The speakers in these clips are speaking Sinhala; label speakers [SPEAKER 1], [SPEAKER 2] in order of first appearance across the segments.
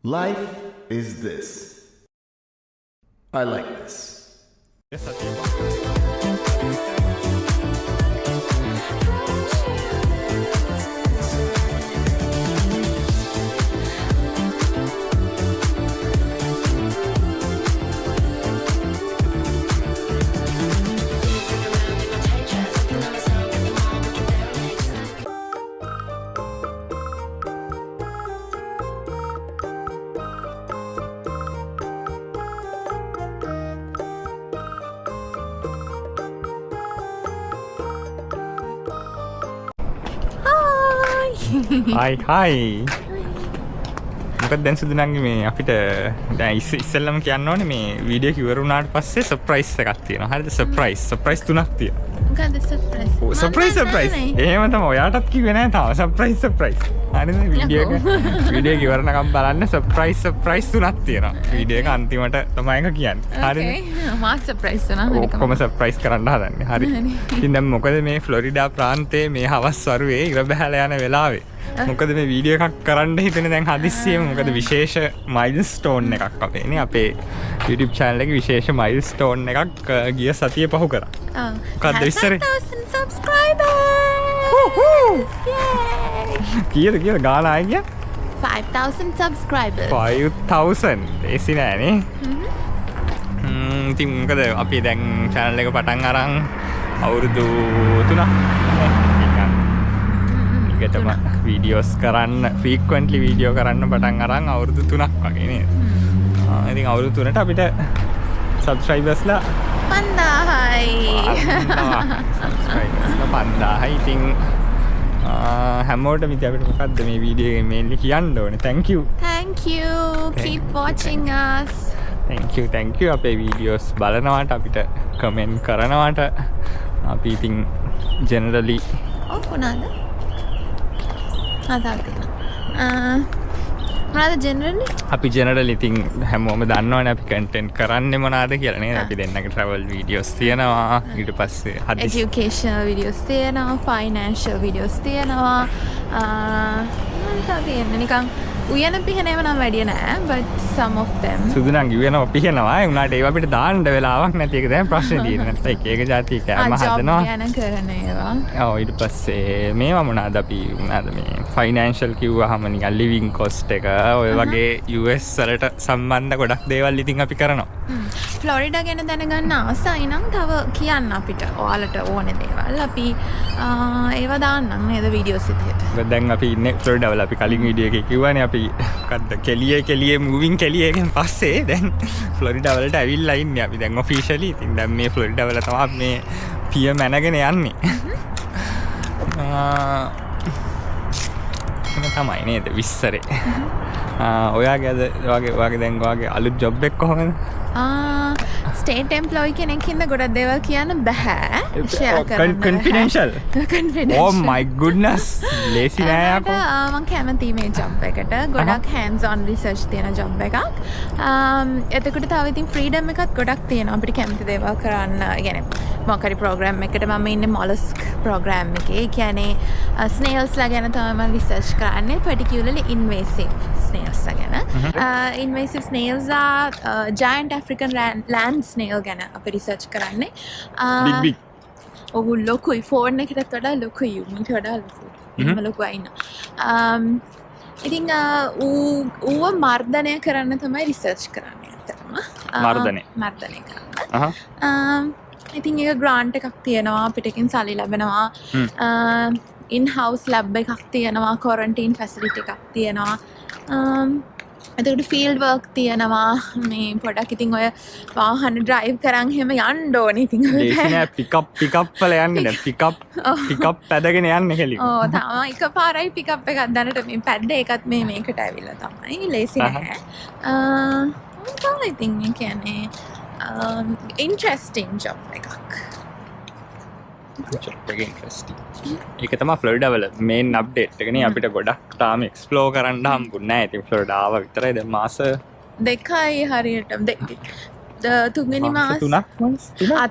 [SPEAKER 1] Life is this. I like this.
[SPEAKER 2] Hi hi. මොකද දැන් සුදුනන්ගේ මේ අපිට දැන් ඉස්සෙල්ලම කියන්න ඕනේ මේ වීඩියෝ එක ඉවර වුණාට පස්සේ සර්ප්‍රයිස් එකක් තියෙනවා. හරිද? සර්ප්‍රයිස් තුනක් තියෙනවා.
[SPEAKER 3] මොකද සර්ප්‍රයිස්?
[SPEAKER 2] ඔව් සර්ප්‍රයිස්. එහෙම තමයි. ඔයාටත් කිව්වේ නෑ තාම සර්ප්‍රයිස්. හරිද? වීඩියෝ එක ඉවරනකම් බලන්න සර්ප්‍රයිස් තුනක් තියෙනවා. වීඩියෝ එක අන්තිමට තමයි එක කියන්නේ. හරිද?
[SPEAKER 3] මාත් සර්ප්‍රයිස් වුණා.
[SPEAKER 2] ඔක්කොම සර්ප්‍රයිස් කරන්න හදන්නේ. හරි. ඉතින් දැන් මොකද මේ ෆ්ලොරිඩා ප්‍රාන්තයේ මේ හවස් වරුවේ ඉර බහැලා යන වෙලාවේ මොකද මේ වීඩියෝ එකක් කරන්න හිතෙන දැන් හදිස්සියෙම මොකද විශේෂ මයිල්ස්ටෝන් එකක් අපේනේ අපේ YouTube channel එකේ විශේෂ මයිල්ස්ටෝන් එකක් ගිය සතියේ පහු කරා. මොකද්ද විස්තරේ?
[SPEAKER 3] 1000 subscribers.
[SPEAKER 2] කීයද ගාන ආයි ගියා?
[SPEAKER 3] 5000 subscribers.
[SPEAKER 2] 5000. ඒසි නෑනේ. ඉතින් මොකද අපි දැන් channel එක පටන් අරන් අවුරුදු 3ක් ටම වීඩියෝස් කරන්න ෆ්‍රීක්වෙන්ට්ලි වීඩියෝ කරන්න පටන් අරන් අවුරුදු 3ක් වගේ නේද? ඉතින් අවුරුදු 3ට අපිට සබ්ස්ක්‍රයිබර්ස්ලා
[SPEAKER 3] 5000යි.
[SPEAKER 2] සබ්ස්ක්‍රයිබර්ස්ලා 5000යි. ඉතින් හැමෝටම ඉතින් අපිට මොකද්ද මේ වීඩියෝ එකේ මේන්ලි කියන්න ඕනේ? Thank you.
[SPEAKER 3] Keep watching us.
[SPEAKER 2] Thank you. අපේ වීඩියෝස් බලනවාට අපිට කමෙන්ට් කරනවාට අපි ඉතින් ජෙනරලි
[SPEAKER 3] මොනවාද? මොනවද ජෙනරලි? අපි
[SPEAKER 2] ජෙනරලි ඉතින් හැමෝම දන්නවනේ අපි කන්ටෙන්ට් කරන්නේ මොනවාද කියලා නේද? අපි දෙන්නගේ ට්‍රැවල් වීඩියෝස් තියෙනවා. ඊට පස්සේ
[SPEAKER 3] එජුකේෂනල් වීඩියෝස් තියෙනවා, ෆයිනෑන්ෂල් වීඩියෝස් තියෙනවා. මොනවද තියෙන්නේ? නිකන් උයන පිහනේම නම් වැඩිය නෑ, but some of them.
[SPEAKER 2] සුදුනන් කියනවා පිහනවා. ඒ උනාට ඒව අපිට දාන්න වෙලාවක් නැති එක තමයි ප්‍රශ්නේ තියෙන්නේ. නැත්නම් එක જાති කෑම හදනවා.
[SPEAKER 3] ජොබ් ගැන කරන ඒවා.
[SPEAKER 2] ඔව් ඊට පස්සේ මේවා මොනවාද අපි මොනවාද මේ ෆයිනෑන්ෂල් කිව්වහම නිකන් ලිවිං කොස්ට් එක ඔය වගේ US වලට සම්බන්ධ ගොඩක් දේවල් ඉතින් අපි කරනවා.
[SPEAKER 3] ෆ්ලොරිඩා ගැන දැනගන්න ආසයි නම් තව කියන්න අපිට ඔයාලට ඕනේ දේවල් අපි ඒවා දාන්නම් නේද වීඩියෝස් විදියට.
[SPEAKER 2] දැන් අපි ඉන්නේ ෆ්ලොරිඩා වල අපි කලින් වීඩියෝ එකේ කිව්වනේ අපි මොකද්ද කෙලියේ මූවින් කෙලියකින් පස්සේ දැන් ෆ්ලොරිඩා වලට ඇවිල්ලා ඉන්නේ අපි දැන් ඔෆිෂියලි. ඉතින් දැන් මේ ෆ්ලොරිඩා වල තමයි මේ පිය මැනගෙන යන්නේ. තමයි නේද විස්තරේ. ඔයාගේ දැන් ඔයාගේ අලුත් ජොබ් එක කොහොමද?
[SPEAKER 3] ස්ටේට් එම්ප්ලොයි කෙනෙක් හින්දා ගොඩක් දේවල් කියන්න බෑ. ෂෙයා කරන්න.
[SPEAKER 2] කන්ෆිඩෙන්ෂල්. Oh my goodness. ලේසි නෑ යකෝ.
[SPEAKER 3] මම කැමති මේ ජොබ් එකට. ගොඩක් hands on research තියෙන ජොබ් එකක්. එතකොට තව ඉතින් ෆ්‍රීඩම් එකක් ගොඩක් තියෙනවා අපිට කැමති දේවල් කරන්න. يعني මොකක් හරි ප්‍රෝග්‍රෑම් එකකට මම ඉන්නේ මොලස්ක් ප්‍රෝග්‍රෑම් එකේ. ඒ කියන්නේ ස්නේල්ස්ලා ගැන තමයි මම රිසර්ච් කරන්නේ. particularly invasive snails ගැන. invasive snails are giant African land snail ගැන අපි රිසර්ච් කරන්නේ.
[SPEAKER 2] big
[SPEAKER 3] ඔහු ලොකුයි ෆෝන් එකටත් වඩා ලොකුයි. මීට වඩා ලොකුයි. එහෙම ලොකු අයින්නවා. ඉතින් ඌව මර්ධනය කරන්න තමයි රිසර්ච් කරන්නේ ඇත්තටම. මර්ධනය කරන්න. ඉතින් ඒක ග්‍රාන්ට් එකක් තියෙනවා අපිට එකෙන් සල්ලි ලැබෙනවා. ඉන් හවුස් ලැබ් එකක් තියෙනවා, quarantine facility එකක් තියෙනවා. එතකොට ෆීල්ඩ් වර්ක් තියෙනවා. මේ පොඩක් ඉතින් ඔය වාහන ඩ්‍රයිව් කරන් එහෙම යන්න ඕනේ. ඉතින්
[SPEAKER 2] ලේසි නෑ පිකප් වල යන්නේ නෑ. පිකප් පැදගෙන යන්නේ කෙලින්.
[SPEAKER 3] ඔව් තාම එකපාරයි පිකප් එකක් දැනට මේ පැද්ද ඒකත් මේකට ඇවිල්ලා තමයි. ලේසි නෑ. තමයි ඉතින් ඒ කියන්නේ ඉන්ට්‍රෙස්ටිං ජොබ් එකක්.
[SPEAKER 2] ඒක තමයි ෆ්ලොරිඩා වල මේන් අප්ඩේට් එක නේ. අපිට ගොඩක් තාම එක්ස්ප්ලෝර් කරන්න හම්බුනේ නැහැ. ඉතින් ෆ්ලොරිඩා ආවා විතරයි දැන් මාස
[SPEAKER 3] 2යි හරියට තුන්වෙනි මාස
[SPEAKER 2] තුනක්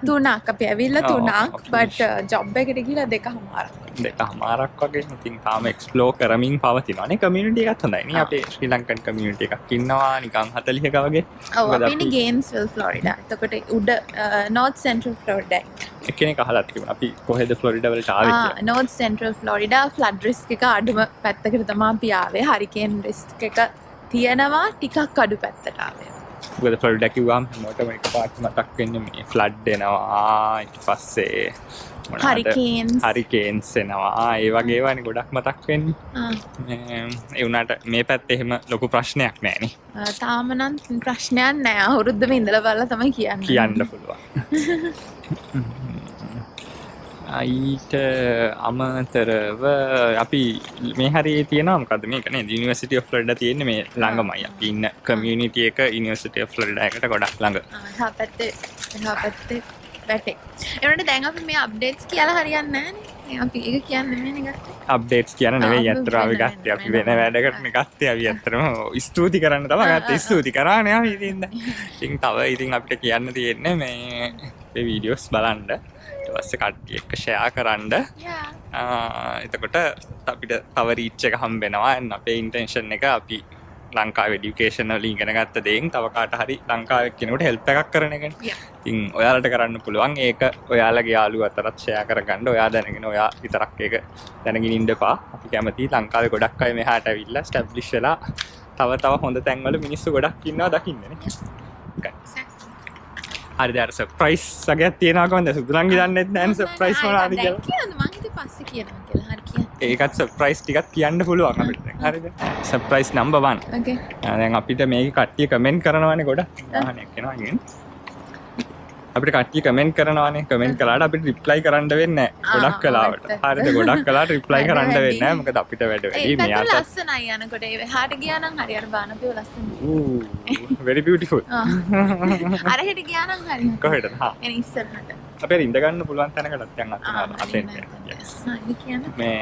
[SPEAKER 3] තුනක් අපි ඇවිල්ලා
[SPEAKER 2] Oh,
[SPEAKER 3] තුනක්
[SPEAKER 2] okay.
[SPEAKER 3] බට් ජොබ් එකට ගිහලා 2.5
[SPEAKER 2] දෙකමාරක් වගේ ඉතින් තාම එක්ස්ප්ලෝ කරමින් පවතිනවානේ කමියුනිටි එකක් හොඳයි නේ අපේ ශ්‍රී ලංකන් කමියුනිටි එකක් ඉන්නවා නිකන් 40ක වගේ
[SPEAKER 3] ඔව්
[SPEAKER 2] මොකද
[SPEAKER 3] අපි ඉන්නේ ගේම්ස්විල් ෆ්ලොරිඩා එතකොට උඩ නෝර්ත් සෙන්ට්‍රල් ෆ්ලොරිඩා
[SPEAKER 2] එක්කෙනෙක් අහලා තිබුණා අපි කොහෙද ෆ්ලොරිඩා වලට ආවේ කියලා
[SPEAKER 3] නෝර්ත් සෙන්ට්‍රල් ෆ්ලොරිඩා ෆ්ලඩ් රිස්ක් එක අඩුම පැත්තකට තමයි අපි ආවේ හරිකේන් රිස්ක් එක තියෙනවා ටිකක් අඩු පැත්තට ආවේ
[SPEAKER 2] මොකද ෆ්ලොරිඩා කිව්වම හැමෝටම එකපාරට මතක් වෙන්නේ මේ ෆ්ලඩ් එනවා ඊට පස්සේ හරිකේන්ස් එනවා ඒ වගේ ඒවානේ ගොඩක් මතක් වෙන්නේ ඒ වුණාට මේ පැත්තේ එහෙම ලොකු ප්‍රශ්නයක් නැහැ
[SPEAKER 3] තාම නම් ප්‍රශ්නයක් නැහැ අවුරුද්දම ඉඳලා බලලා තමයි
[SPEAKER 2] කියන්න පුළුවන් ඊට අමතරව අපි මේ හරියේ තියෙනවා මොකද්ද මේක නේද යුනිවර්සිටි ඔෆ් ෆ්ලොරිඩා තියෙන්නේ මේ ළඟමයි අපි ඉන්න කමියුනිටි එක යුනිවර්සිටි ඔෆ් ෆ්ලොරිඩා එකට ගොඩක් ළඟ
[SPEAKER 3] එහා පැත්තේ වැටේ ඒනට දැන් අපි මේ අප්ඩේට්ස් කියලා හරියන්නේ නැහැ අපි ඒක කියන්නේ නෙමෙයි නේ
[SPEAKER 2] අප්ඩේට්ස් කියන නෙවෙයි අත්‍තර අපි ගත්තේ අපි වෙන වැඩකට ගත්තේ අපි අත්‍තරම ස්තුති කරන්න තමයි ගත්තේ ස්තුති කරානේ අපි ඉතින් තව ඉතින් අපිට කියන්න තියෙන්නේ මේ වීඩියෝස් බලන්න ඊට පස්සේ කට්ටිය එක්ක ෂෙයා කරන්න එතකොට අපිට තව රීච් එක හම්බෙනවා අපේ ඉන්ටෙන්ෂන් එක අපි ලංකාවේ এডুকেෂනල් ඉගෙන ගත්ත දේෙන් තව කාට හරි ලංකාවේ කෙනෙකුට හෙල්ප් එකක් කරන එකනේ. ඉතින් ඔයාලට කරන්න පුළුවන් ඒක ඔයාලගේ යාළුවෝ අතරත් ෂෙයා කරගන්න. ඔයා දැනගෙන ඔයා විතරක් ඒක දැනගෙන ඉන්නපා. අපි කැමතියි ලංකාවේ ගොඩක් අය මෙහාට ඇවිල්ලා ස්ටැබ්ලිෂ් වෙලා තව හොඳ තැන්වල මිනිස්සු ගොඩක් ඉන්නවා දකින්නනේ. හරිද අර සර්ප්‍රයිස් වගේක් තියෙනවා කොහොමද? සුදුලංගි දන්නෙත් නැහැ සර්ප්‍රයිස් මොනවාද කියලා.
[SPEAKER 3] කියන්න මං ඉතින් පස්සේ කියනවා කියලා. හරි කියන්න.
[SPEAKER 2] ඒකත් සර්ප්‍රයිස් ටිකක් කියන්න පුළුවන් අපිට දැන්. හරිද? Surprise number 1.
[SPEAKER 3] ඕකේ.
[SPEAKER 2] දැන් අපිට මේක කට්ටිය කමෙන්ට් කරනවානේ ගොඩක්. ආහනයක් එනවා ඉතින්. අපිට කට්ටිය කමෙන්ට් කරනවානේ. කමෙන්ට් කළාට අපිට රිප්ලයි කරන්න වෙන්නේ නැහැ. ගොඩක් කලාවට. හරිද? ගොඩක් කලාට රිප්ලයි කරන්න වෙන්නේ නැහැ. මොකද අපිට වැඩ වැඩි මෙයාට.
[SPEAKER 3] ඒක ලස්සනයි යනකොට ඒ එහාට ගියා නම් හරි අර බානපිය ලස්සනයි.
[SPEAKER 2] very beautiful.
[SPEAKER 3] අර හෙට ගියා නම් හරි.
[SPEAKER 2] කොහෙටද? හා.
[SPEAKER 3] එන ඉස්සරහට.
[SPEAKER 2] අපේ ඉඳ ගන්න පුළුවන් තැනකටත් යන් අතෙන් මේ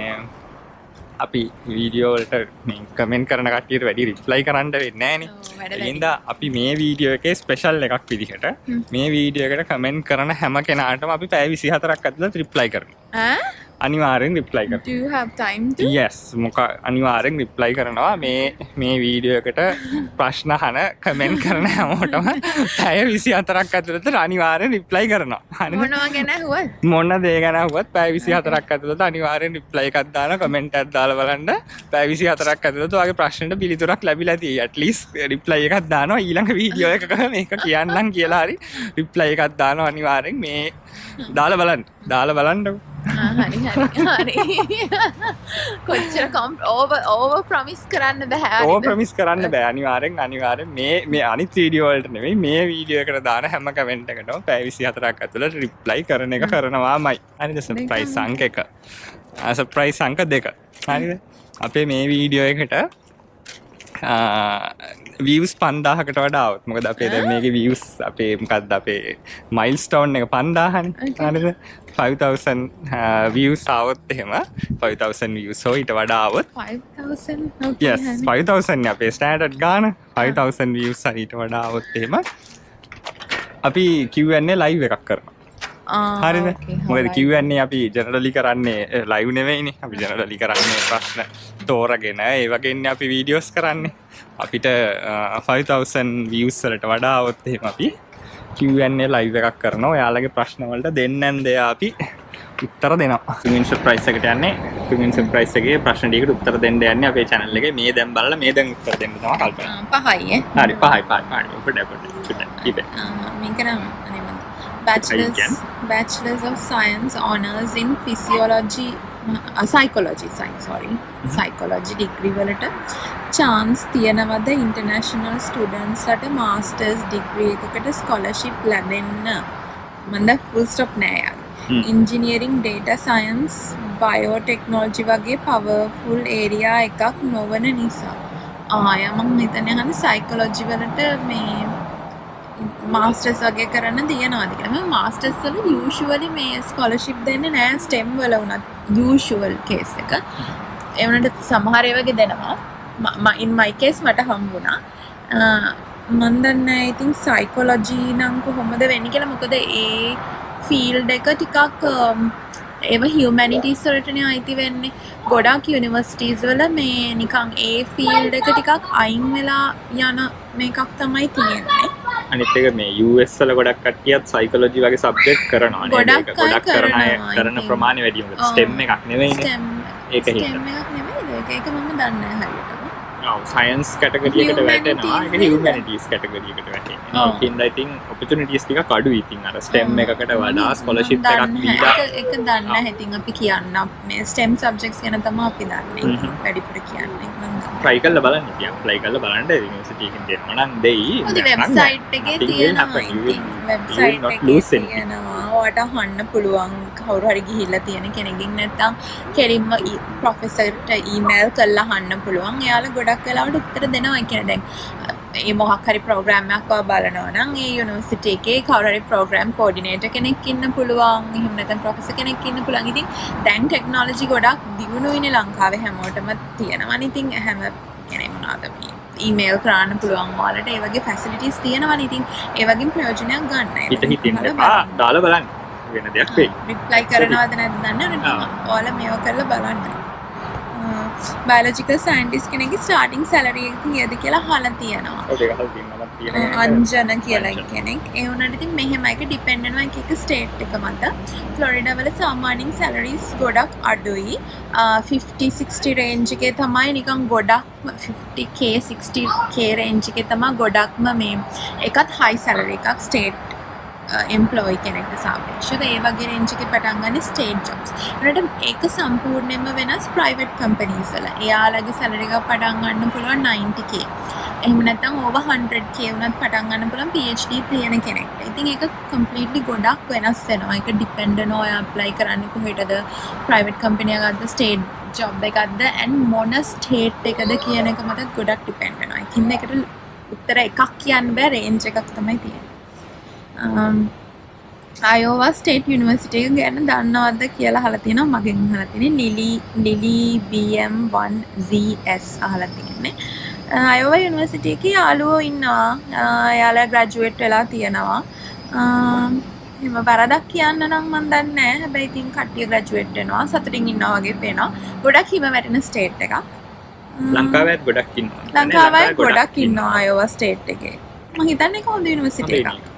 [SPEAKER 2] අපි වීඩියෝ වලට මේ කමෙන්ට් කරන කට්ටියට වැඩි රිප්ලයි කරන්න වෙන්නේ නැහැ නේ. එහෙනම් අපි මේ වීඩියෝ එකේ ස්පෙෂල් එකක් විදිහට මේ වීඩියෝ එකට කමෙන්ට් කරන හැම කෙනාටම අපි පැය 24ක් ඇතුළත රිප්ලයි කරනවා. අනිවාර්යෙන් රිප්ලයි කරනවා.
[SPEAKER 3] Do you have time to?
[SPEAKER 2] Yes, අනිවාර්යෙන් රිප්ලයි කරනවා මේ වීඩියෝ එකට ප්‍රශ්න අහන කමෙන්ට් කරන හැමෝටම පැය 24ක් ඇතුළත අනිවාර්යෙන් රිප්ලයි කරනවා.
[SPEAKER 3] මොනවා ගැන ඇහුවත්?
[SPEAKER 2] මොන දේ ගැන ඇහුවත් පැය 24ක් ඇතුළත අනිවාර්යෙන් රිප්ලයි එකක් දාලා කමෙන්ට් එකක් දාලා බලන්න පැය 24ක් ඇතුළත ඔයාගේ ප්‍රශ්නෙට පිළිතුරක් ලැබිලා තියෙයි. at least රිප්ලයි එකක් දානවා ඊළඟ වීඩියෝ එකක මේක කියන්නම් කියලා හරි රිප්ලයි එකක් දානවා අනිවාර්යෙන් මේ දාලා බලන්නකෝ.
[SPEAKER 3] හරි කොච්චර ඕවර් ප්‍රොමිස් කරන්න බෑ.
[SPEAKER 2] ඕවර් ප්‍රොමිස් කරන්න බෑ. අනිවාර්යෙන් මේ අනිත් වීඩියෝ වලට නෙවෙයි මේ වීඩියෝ එකට දාන හැම කමෙන්ට් එකටම පැය 24ක් ඇතුළත රිප්ලයි කරන එක කරනවාමයි. හරිද? සර්ප්‍රයිස් අංක 1. සර්ප්‍රයිස් අංක 2. හරිද? අපේ මේ වීඩියෝ එකට views 5000කට වඩා આવුත්. මොකද අපේ දැන් මේකේ views අපේ මොකද්ද අපේ milestone එක 5000නේ. හරිද? 5000 views આવුත් එහෙම 5000 views හො ඊට වඩා આવුත්
[SPEAKER 3] 5000 okay.
[SPEAKER 2] yes 5000 නේ අපේ standard ගාන 5000 views හරි ඊට වඩා આવුත් එහෙම අපි Q&A live එකක් කරනවා. හරිද? මොකද Q&A අපි ජෙනරලි කරන්නේ ලයිව් නෙවෙයිනේ. අපි ජෙනරලි කරන්නේ ප්‍රශ්න තෝරගෙන ඒ වගේනේ අපි වීඩියෝස් කරන්නේ. අපිට 5000 views වලට වඩා આવොත් එහෙම අපි Q&A live එකක් කරනවා. ඔයාලගේ ප්‍රශ්න වලට දෙන්නෙන් දෙයා අපි උත්තර දෙනවා. තුන්වෙනි සර්ප්‍රයිස් එකට යන්නේ. තුන්වෙනි සර්ප්‍රයිස් එකේ ප්‍රශ්න ටිකට උත්තර දෙන්න යන්නේ අපේ channel එකේ. මේ දැන් බලලා මේ දැන් උත්තර දෙන්න තමයි කල්පනා.
[SPEAKER 3] පහයි ඈ.
[SPEAKER 2] හරි පහයි. පොඩ.
[SPEAKER 3] මේක නම් Bachelors of Science Honours in Psychology degree වලට chance තියනවද international students ලට masters degree එකකට scholarship ලැබෙන්න? මන්ද full stop නෑ යාර. engineering data science biotechnology වගේ powerful area එකක් නොවන නිසා. මම හිතන්නේ අහන්නේ psychology වලට මේ මාස්ටර්ස් වගේ කරන්න තියනවාද කියලා. මම මාස්ටර්ස් වල යූෂුවලි මේ ස්කෝලර්ෂිප් දෙන්නේ නෑ STEM වල උනත් යූෂුවල් කේස් එක. ඒ වුණාට සමහර ඒවාගේ දෙනවා. in my case මට හම්බුණා. මන් දන්නේ ඉතින් සයිකොලොජි නම් කොහොමද වෙන්නේ කියලා. මොකද ඒ ෆීල්ඩ් එක ටිකක් ඒව හියුමැනිටිස් වලටනේ අයිති වෙන්නේ. ගොඩක් යුනිවර්සිටිස් වල මේ නිකන් ඒ ෆීල්ඩ් එක ටිකක් අයින් වෙලා යන මේකක් තමයි තියෙන්නේ.
[SPEAKER 2] අනිත් එක මේ US වල ගොඩක් කට්ටියත් සයිකොලොජි වගේ සබ්ජෙක්ට් කරනවා නේද?
[SPEAKER 3] ගොඩක්
[SPEAKER 2] ඒක ගොඩක් කරන අය
[SPEAKER 3] කරනවා,
[SPEAKER 2] කරන
[SPEAKER 3] ඉතින්.
[SPEAKER 2] ප්‍රමාණය වැඩි මොකද STEM එකක් නෙවෙයිනේ.
[SPEAKER 3] STEM
[SPEAKER 2] ඒක හින්දා.
[SPEAKER 3] STEM එකක් නෙමෙයි ඒක මම දන්නේ නැහැ හරියටම.
[SPEAKER 2] ඔව් සයන්ස් කැටගරි එකට වැටෙනවා. ඒක
[SPEAKER 3] Humanities
[SPEAKER 2] හියුමැනිටිස් කැටගරි එකට වැටෙනවා.
[SPEAKER 3] ඔව්.
[SPEAKER 2] ඒකින්ද I think opportunities ටිකක් අඩුයි. ඉතින් අර STEM එකකට වඩා ස්කෝලර්ෂිප් එකක් දීලා
[SPEAKER 3] ඒක දන්නේ නැහැ. ඉතින් අපි කියන්න මේ STEM subjects ගැන තමයි අපි දන්නේ.
[SPEAKER 2] හ්ම්.
[SPEAKER 3] වැඩිපුර කියන්නේ.
[SPEAKER 2] try කරලා බලන්න ඉතින් apply කරලා බලන්න යුනිවර්සිටි එකෙන් දෙන්න නම් දෙයි.
[SPEAKER 3] ඔය වෙබ්සයිට් එකේ තියෙනවා ඉතින් වෙබ්සයිට් එකේ තියෙනවා. ඔයාට අහන්න පුළුවන් කවුරු හරි ගිහිල්ලා තියෙන කෙනෙක්ගෙන් නැත්නම් කෙලින්ම ප්‍රොෆෙසර්ට ඊමේල් කරලා අහන්න පුළුවන්. එයාලා ගොඩක් වෙලාවට උත්තර දෙනවා. ඒ කියන්නේ දැන් ඒ මොකක් හරි ප්‍රෝග්‍රෑම් එකක් ඔයා බලනවා නම් ඒ යුනිවර්සිටි එකේ කවුරු හරි ප්‍රෝග්‍රෑම් කෝඩිනේටර් කෙනෙක් ඉන්න පුළුවන්. එහෙම නැත්නම් ප්‍රොෆෙසර් කෙනෙක් ඉන්න පුළුවන්. ඉතින් දැන් ටෙක්නොලොජි ගොඩක් දියුණුයිනේ ලංකාවේ හැමෝටම තියෙනවානේ. ඉතින් හැම කියන්නේ මොනවාද මේ ඊමේල් කරන්න පුළුවන් ඔයාලට ඒ වගේ ෆැසිලිටිස් තියෙනවානේ. ඉතින් ඒ වගේම ප්‍රයෝජනයක් ගන්න.
[SPEAKER 2] හිත හිතින් දාලා බලන්න වෙන දෙයක් වෙයි.
[SPEAKER 3] රිප්ලයි කරනවද නැද්ද දන්නේ නැහැ. ඔයාලා මේව කරලා බලන්න. බයොලොජිකල් සයන්ටිස්ට් කෙනෙක්ගේ ස්ටාර්ටින් සැලරි එක කීයද කියලා අහලා තියෙනවා.
[SPEAKER 2] ඔය දෙක අහලා තියෙනවා මම තියෙනවා.
[SPEAKER 3] අංජන කියලා කෙනෙක්. ඒ වුණාට ඉතින් මෙහෙම එක ඩිපෙන්ඩ් වෙනවා එක එක ස්ටේට් එක මත. ෆ්ලොරිඩා වල සාමාන්‍යයෙන් සැලරිස් ගොඩක් අඩුයි. 50-60 රේන්ජ් එකේ තමයි නිකන් ගොඩක් 50k 60k රේන්ජ් එකේ තමයි ගොඩක්ම මේ එකත් හයි සැලරි එකක් ස්ටේට් එම්ප්ලොයි කෙනෙක්ට සාපේක්ෂව. ඒ වගේ රේන්ජ් එකේ පටන් ගන්න ස්ටේට් ජොබ්ස්. ඒකට ඒක සම්පූර්ණයෙන්ම වෙනස් ප්‍රයිවට් කම්පනීස් වල. එයාලගේ සැලරි එක පටන් ගන්න පුළුවන් 90k. එහෙම නැත්නම් over 100k වුණත් පටන් ගන්න පුළුවන් PhD තියෙන කෙනෙක්ට. ඉතින් ඒක කම්ප්ලීට්ලි ගොඩක් වෙනස් වෙනවා. ඒක ඩිපෙන්ඩ් වෙනවා ඔයා ඇප්ලයි කරන්නේ කොහෙටද, ප්‍රයිවට් කම්පැනි එකක්ද, ස්ටේට් ජොබ් එකක්ද, and මොන ස්ටේට් එකද කියන එක මත ගොඩක් ඩිපෙන්ඩ් වෙනවා. ඒකින්ද ඒකට උත්තර එකක් කියන්න බෑ, රේන්ජ් එකක් තමයි තියෙන්නේ. අයෝවා ස්ටේට් යුනිවර්සිටි එක ගැන දන්නවද කියලා අහලා තියෙනවා. මගෙන් අහලා තියෙන්නේ ලිලි BM1ZS අහලා තියෙන්නේ. අයෝවා යුනිවර්සිටි එකේ යාළුවෝ ඉන්නවා. එයාලා ග්‍රැජුවේට් වෙලා තියෙනවා. එහෙම වරදක් කියන්න නම් මන් දන්නේ නැහැ. හැබැයි ඉතින් කට්ටිය ග්‍රැජුවේට් වෙනවා. සතුටින් ඉන්නවා වගේ පේනවා. ගොඩක් හිම වැටෙන ස්ටේට් එකක්.
[SPEAKER 2] ලංකාවේත් ගොඩක් ඉන්නවා.
[SPEAKER 3] ලංකාවේ ගොඩක් ඉන්නවා අයෝවා ස්ටේට් එකේ. මම හිතන්නේ ඒක හොඳ යුනිවර්සිටි එකක්.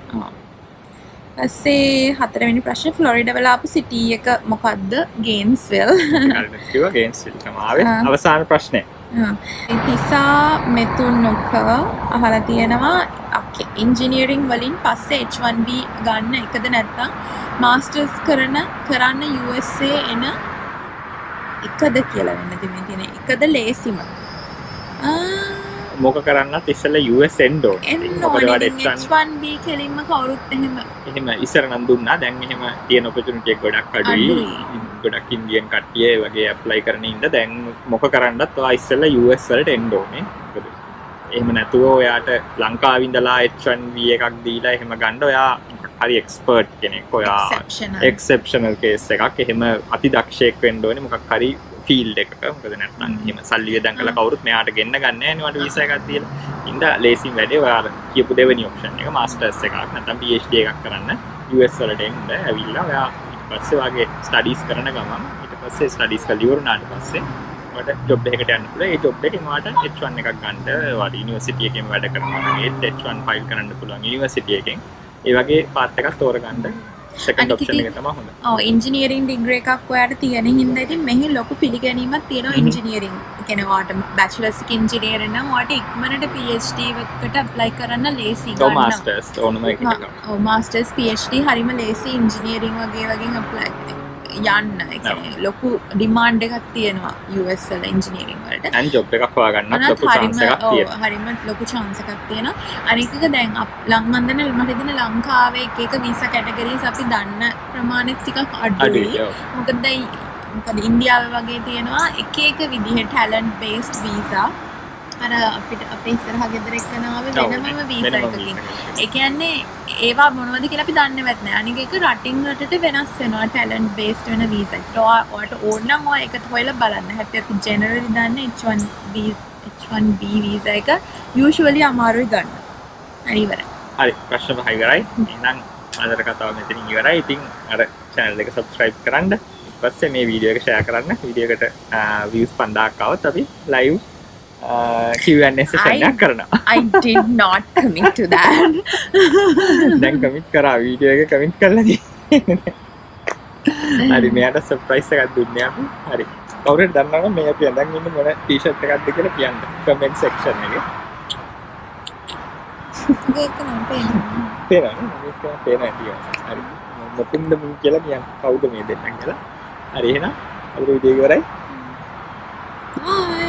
[SPEAKER 3] පස්සේ හතරවෙනි ප්‍රශ්නේ ෆ්ලොරිඩා වල ආපු සිටි එක මොකද්ද? ගේන්ස්විල්.
[SPEAKER 2] කිව්වා ගේන්ස්විල් තමයි ආවේ. අවසාන ප්‍රශ්නේ.
[SPEAKER 3] තිසා මෙතුනුක අහලා තියෙනවා ඔකේ ඉංජිනියරින් වලින් පස්සේ H1B ගන්න එකද නැත්නම් මාස්ටර්ස් කරන්න USA එන එකද කියලා වෙන්න තියෙන එකද ලේසිම?
[SPEAKER 2] මොක කරන්නත් ඉස්සෙල්ලා US එන්න ඕනේ. මොකද වඩ
[SPEAKER 3] H1B කෙලින්ම කවුරුත්
[SPEAKER 2] එහෙම ඉස්සර නම් දුන්නා. දැන් එහෙම තියෙන ඔපචුනිටි එක ගොඩක් අඩුයි. ගොඩක් ඉන්දියන් කට්ටිය ඒ වගේ ඇප්ලයි කරන ඉඳ දැන් මොක කරන්නත් ඔයා ඉස්සෙල්ලා US වලට එන්න ඕනේ. මොකද එහෙම නැතුව ඔයාට ලංකාවේ ඉඳලා H1B එකක් දීලා එහෙම ගන්න ඔයා හරි එක්ස්පර්ට් කෙනෙක්. ඔයා එක්සෙප්ෂනල් කේස් එකක්. එහෙම අතිදක්ෂයෙක් වෙන්න ඕනේ මොකක් හරි ෆීල්ඩ් එකක. මොකද නැත්නම් එහෙම සල්ලි වියදම් කළා කවුරුත් මෙයාට ගෙන්න ගන්න නැහැ නේ. වට වීසා එකක් දීලා. ඉඳ ලේසින් වැඩේ ඔයාලා කියපු දෙවෙනි ඔප්ෂන් එක මාස්ටර්ස් එකක් නැත්නම් PhD එකක් කරන්න US වලට එන්න ඇවිල්ලා ඔයා ඊට පස්සේ වාගේ ස්ටඩීස් කරන ගමන් ඊට පස්සේ ස්ටඩීස් කරලා ඉවරනාට පස්සේ ඔයාලට ජොබ් එකකට යන්න පුළුවන්. ඒ ජොබ් එකෙන් ඔයාලට H1 එකක් ගන්න ඔයාලා යුනිවර්සිටි එකෙන් වැඩ කරනවා නම් ඒත් H1 ෆයිල් කරන්න පුළුවන් යුනිවර්සිටි එකෙන්. ඒ වගේ පාත් එකක් තෝරගන්න සෙකන්ඩ් ඔප්ෂන් එක තමයි හොඳ.
[SPEAKER 3] ඔව් ඉංජිනියරින් ඩිග්‍රී එකක් ඔයාලට තියෙන හින්දා ඉතින් මෙහි ලොකු පිළිගැනීමක් තියෙනවා ඉංජිනියරින්. ඒ කියන්නේ ඔයාලට බැචලර්ස් එක ඉංජිනියරින් නම් ඔයාලට ඉක්මනට PhD එකකට ඇප්ලයි කරන්න ලේසි ගන්න.
[SPEAKER 2] ඔව් මාස්ටර්ස් ඕනම එකකට ගන්න.
[SPEAKER 3] ඔව් මාස්ටර්ස් PhD හරිම ලේසි ඉංජිනියරින් වගේ ඇප්ලයි යන්න. ඒ කියන්නේ ලොකු ඩිමාන්ඩ් එකක් තියෙනවා US වල ඉංජිනියරින් වලට.
[SPEAKER 2] and job එකක් හොයාගන්නත් ලොකු chance එකක් තියෙනවා.
[SPEAKER 3] හරිම ලොකු chance එකක් තියෙනවා. අනික එක දැන් මට හිතෙන ලංකාවේ එක එක වීසා කැටගරීස් අපි දන්න ප්‍රමාණෙත් ටිකක් අඩුයි. මොකද ඉන්දියාවේ වගේ තියෙනවා එක එක විදිහේ talent based visa. අර අපිට අපේ ඉස්සරහා ගෙදර එක්කනාවේ වෙනමම වීසා එකකින්. ඒ කියන්නේ ඒවා මොනවද කියලා අපි දන්නේවත් නැහැ. අනික එක රටින් රටට වෙනස් වෙනවා talent based වෙන වීසා එක. ඔයාලට ඕන නම් ඔයා ඒකට හොයලා බලන්න. හැබැයි අපි generally දන්නේ H1B වීසා එක usually අමාරුයි ගන්න. අනිවරයි
[SPEAKER 2] හරි ප්‍රශ්න පහ ඉවරයි එහෙනම් අදට කතාව මෙතනින් ඉවරයි ඉතින් අර channel එක subscribe කරන්න ඊපස්සේ මේ වීඩියෝ එක share කරන්න වීඩියෝ එකට views 5000ක් આવත් අපි live Q&A session එකක් කරනවා
[SPEAKER 3] I did not commit to that
[SPEAKER 2] දැන් කමිට් කරා වීඩියෝ එක කමිට් කරලා තියෙන්නේ හරි මෙයාට සර්ප්‍රයිස් එකක් දුන්නේ අපි හරි කවුරුත් දන්නවනම් මේ අපි අඳන් ඉන්න මොන ටී-ෂර්ට් එකක්ද කියලා කියන්න කමෙන්ට් සෙක්ෂන් එකේ
[SPEAKER 3] ඒක නම් පේනවා
[SPEAKER 2] පේනවනේ මේක පේනවා තියෙනවා හරි මොකෙන්ද මුන් කියලා කියන්නේ කවුද මේ දෙන්නා කියලා හරි එහෙනම් අද වීඩියෝ එක ඉවරයි
[SPEAKER 3] Bye